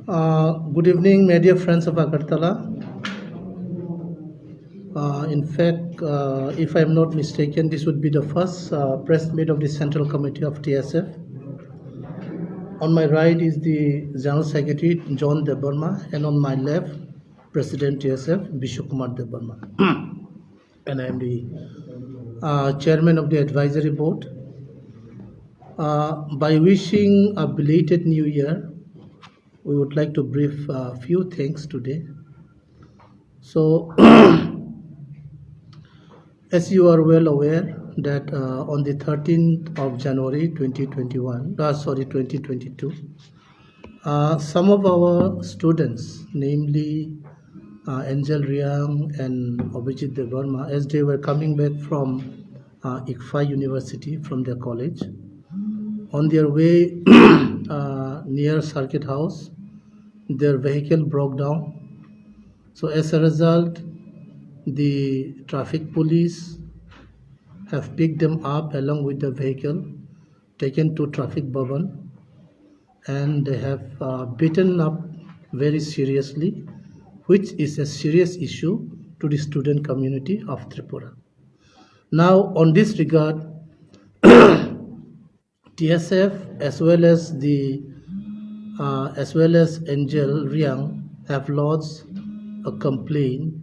Good evening, my dear friends of Agartala. In fact, if I'm not mistaken, this would be the first press meet of the Central Committee of TSF. On my right is the General Secretary, John Debarma, and on my left, President TSF, Bishop Kumar Debarma. And I'm the Chairman of the Advisory Board. By wishing a belated New Year, we would like to brief a few things today. So, as you are well aware that on the 13th of January 2022, some of our students, namely Angel Riang and Abhijit Devarma, as they were coming back from ICFA University from their college, on their way near Circuit House, their vehicle broke down. So as a result, the traffic police have picked them up along with the vehicle, taken to Traffic Bhavan, and they have beaten up very seriously, which is a serious issue to the student community of Tripura. Now, on this regard, TSF as well as Angel Riang have lodged a complaint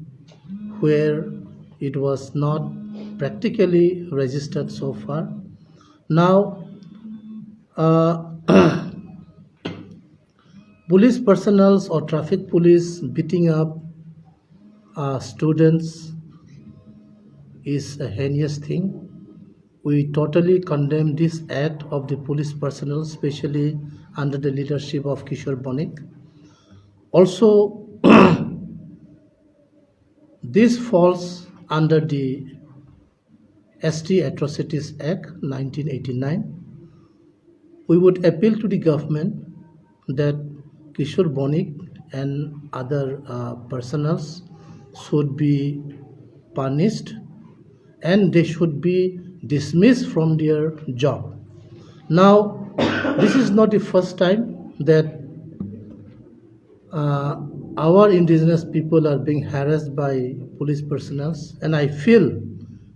where it was not practically registered so far. Now, police personnel or traffic police beating up students is a heinous thing. We totally condemn this act of the police personnel, especially under the leadership of Kishore Bonik. Also, this falls under the ST Atrocities Act 1989. We would appeal to the government that Kishore Bonik and other personnels should be punished and they should be dismissed from their job. Now, this is not the first time that our indigenous people are being harassed by police personnel, and I feel,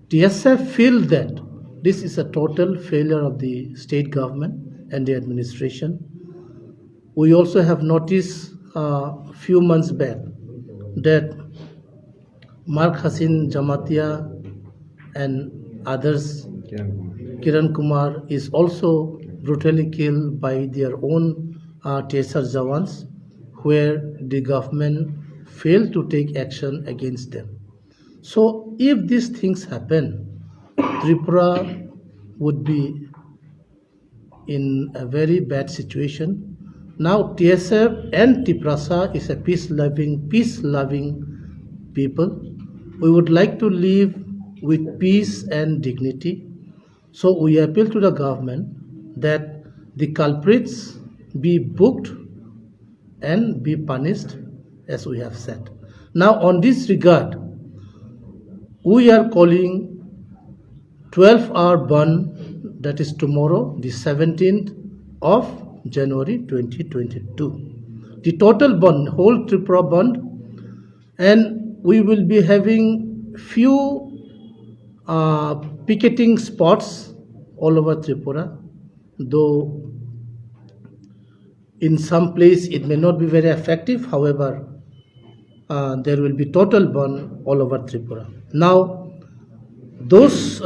TSF feel that this is a total failure of the state government and the administration. We also have noticed a few months back that Mark Hasin Jamatia and others, Kiran Kumar, is also brutally killed by their own TSR Jawans, where the government failed to take action against them. So if these things happen, Tripura would be in a very bad situation. Now TSF and Tiprasa is a peace-loving people. We would like to live with peace and dignity. So we appeal to the government that the culprits be booked and be punished, as we have said. Now, on this regard, we are calling 12-hour burn, that is tomorrow, the 17th of January 2022. The total burn, whole Tripura burned, and we will be having few picketing spots all over Tripura, though in some place it may not be very effective. However, there will be total burn all over Tripura. Now, those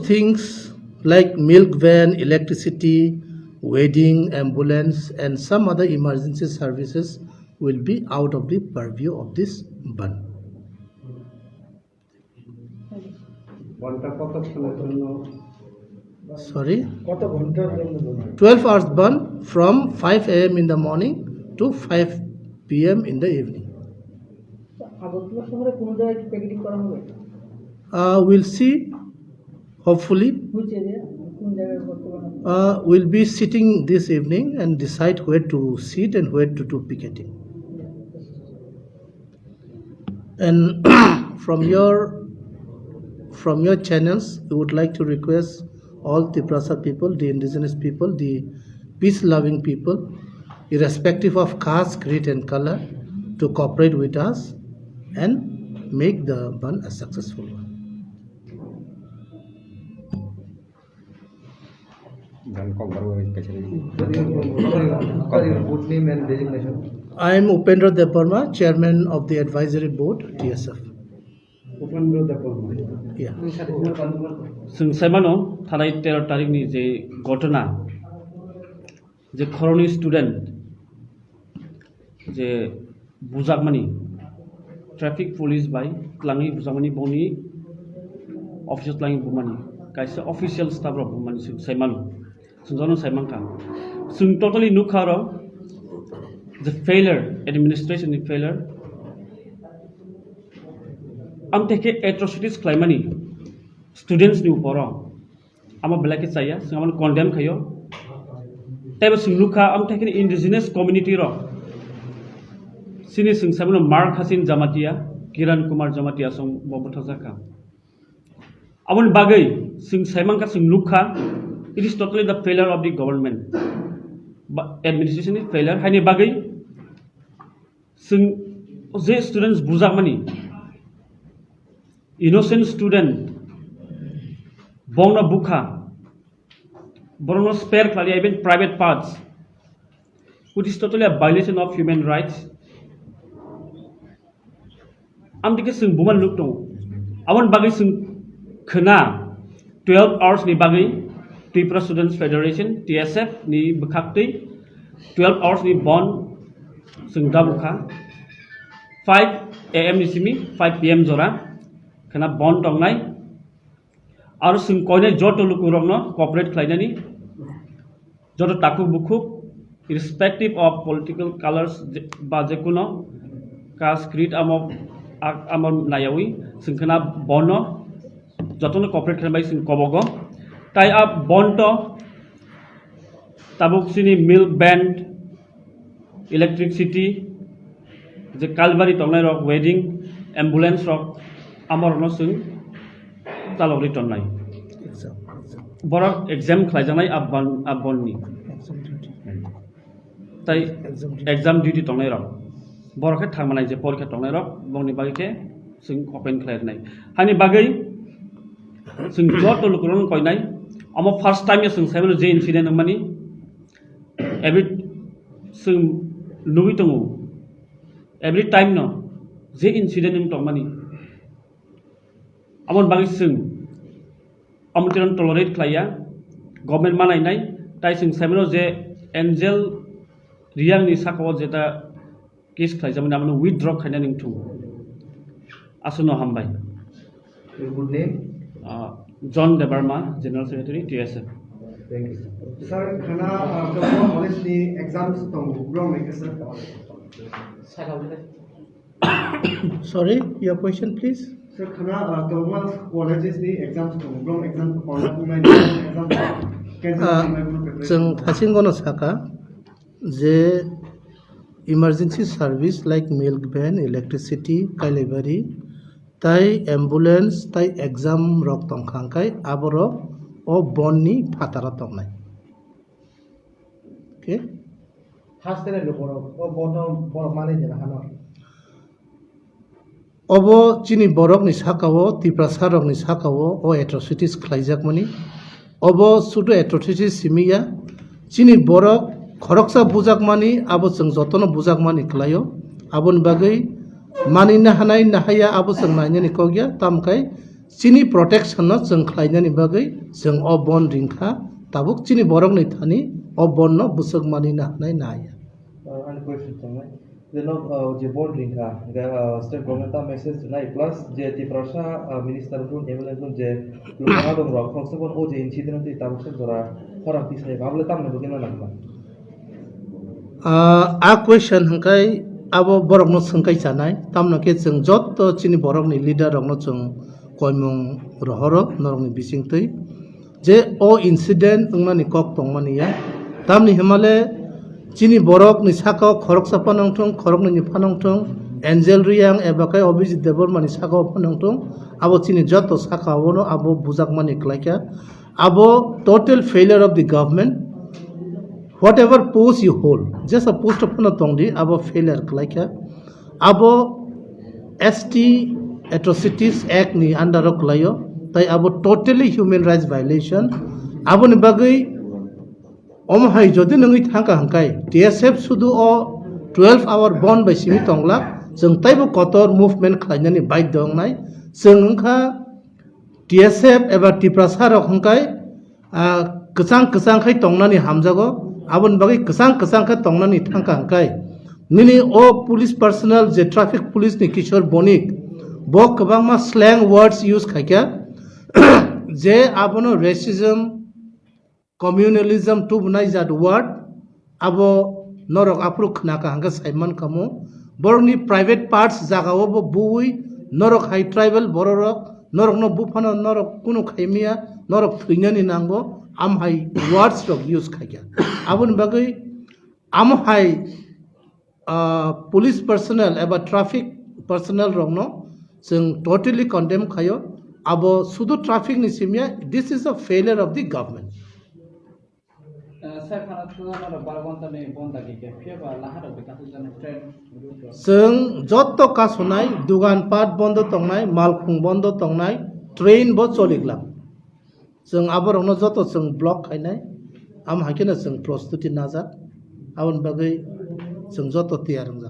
things like milk van, electricity, wedding, ambulance, and some other emergency services will be out of the purview of this burn. Sorry? 12 hours burn from 5 a.m. in the morning to 5 p.m. in the evening. We'll see, hopefully. Which area? We'll be sitting this evening and decide where to sit and where to do picketing. And from your channels, we would like to request all Tiprasa people, the indigenous people, the peace-loving people, irrespective of caste, creed, and color, to cooperate with us and make the one a successful one. Board name and designation. I am Upendra Debbarma, Chairman of the Advisory Board, TSF. Upendra Debbarma. Yeah. जों साइमानो थानाय 13 तारिखनि जे घटना जे खर'नि student जे बुजाकमानि traffic police bye लाङि बुजाकमानि बनि office लाङि बुमानि कायसे official staff रक बुमानि जों साइमानो जों जनो साइमांका जों totally नुखारो the failure administration ni failure am teke atrocities claimani students ni uporo ama belake saya singaman condemn khayo tebe singluka am teke indigenous community ro sini sing sabno Mark Hasin Jamatia Kiran Kumar Jamatia song bobotha jaka amon bagai sing saimangka singluka it is totally the failure of the government administration is failure haini bagai sing je students bujakmani innocent student bongna bukha borno spare klali even private parts which is totally a violation of human rights amdike sing buman luktung amon bagai sing khana 12 hours ni bagai Tripura Students Federation TSF ni bekhakti 12 hours ni bond sing dabukha 5 AM ni simi 5 PM jora kana bond tongnai aru sing koine joto lukurongno cooperate khlainani joto taku bukhuk irrespective of political colors ba jekuno caste creed amor nayawi sing kana bono jotono cooperate khlainbai sing kobogo tai up bonto tabuk sini milk band electricity the Calvary tongnai rock wedding ambulance rock amor no sing talori tongnai borok exam khlaijanai abonni tai exam duty tongnai rock borokhe thangmanai je porikha tongnai rock bongni bagike sing open khlainai hani bagai sing joto lukurong koinai amo first time sing saimano je incident mani every sing nubi tongu every time no je incident ning tongmani amon bagi sing amutiran tolerate khlaya government manai nai tai sing saimano je angel riang ni sakaw jeta case khlaijamani amano withdraw khaina ning thung asuno hambai Your good name? John Debarma, General Secretary, TSF. Thank you. Sir, khana Kauma college ni exams tong wrong mai sir. Sorry, your question, please. Sir, khana Kauma colleges ni exams tong wrong exam online mai exam cancel mai preparation. जों थासिंगनो साका जे emergency service like milk van, electricity, Kalibari, tai ambulance, tai exam rok tongkhangkai aboro o bonni phatara tongnai. Okay. Hastene loporo o bono mane jena hano. Obo chini borok ni sakao Tripura sarok ni sakao o atrocities khlaijakmani obo sudo atrocities simiya chini borok khoroksa bujakmani abo जों jotono bujakmani khlaio abon bagai manina hanai nahaya abo जों nainani kogya tamkai chini protection no जों khlainani bagai जों o bon ringkha tabuk chini borok ni thani o bon no busuk manina hanai nahaya. And question tonight. The no je board link the state government message tonight plus je Tripura minister pun evaluate pun je lupa dong rock from sebon o je incident itu tahu sebora orang pisah bable tam ne bagaimana nak. A question hangkai abo borok no sangkai janai tamno ke जों jotto chini borok ni leader rok no जों koimung rohoro norok ni bisingtui je o incident ungmani kok tongmani ya tamni himale chini borok ni sakao khoroksa panongthong khorok ni phanongthong angel riang ebakai obiji deborma ni sakao phanongthong abo chini jotto sakao no abo bujakmani klaika abo total failure of the government whatever post you hold, just a post upon a tongdi, abo failure like abo ST Atrocities Act ni under layo, tai abo totally human rights violation, abo ni bagay hai jodi nungi thangka hangkai, TSF sudu o 12-hour bond by simi tonglak, जों ताइबो Qatar movement खालामनानै bike दंनाय जों ओंखा TSF एबा टिप्रासा रखंखाय गोसां-गोसांखाय तंनानै हामजागो आबन बागै गोसां-गोसांखाय तंनानै थांखा हंखाय निनि ओ पुलिस पर्सनेल जे ट्राफिक पुलिस नि किशोर बनिक ब गोबांमा स्लैंग वर्ड्स यूज खायखा जे आबनो रेसिज्म कम्युनलिज्म टु बनाय जाद वर्ड आबो नरक आप्रु खनाका हंगा साइमान कामो बरनि प्राइवेट पार्ट्स जागावबो बुई नरक हाई ट्राइबल बररक नरक न बुफानो नरक कुनु खायमिया नरक थैनानि नांगो आम हाई वर्ड्स रक यूज खायखा आबन बागै आम हाई पुलिस पर्सनेल एबा ट्राफिक पर्सनेल रकनो जों टोटली कंडेम खायो आबो सुदु ट्राफिक नि सिमिया this is a failure of the government जों जत कासुनाय दुगान पाट बंद तंनाय मालखुं बंद तंनाय ट्रेन बो चलिगला जों आबरनो जत जों ब्लक खायनाय आम हाकिना जों प्रस्तुति नाजा आवन बागै जों जत तैयार जा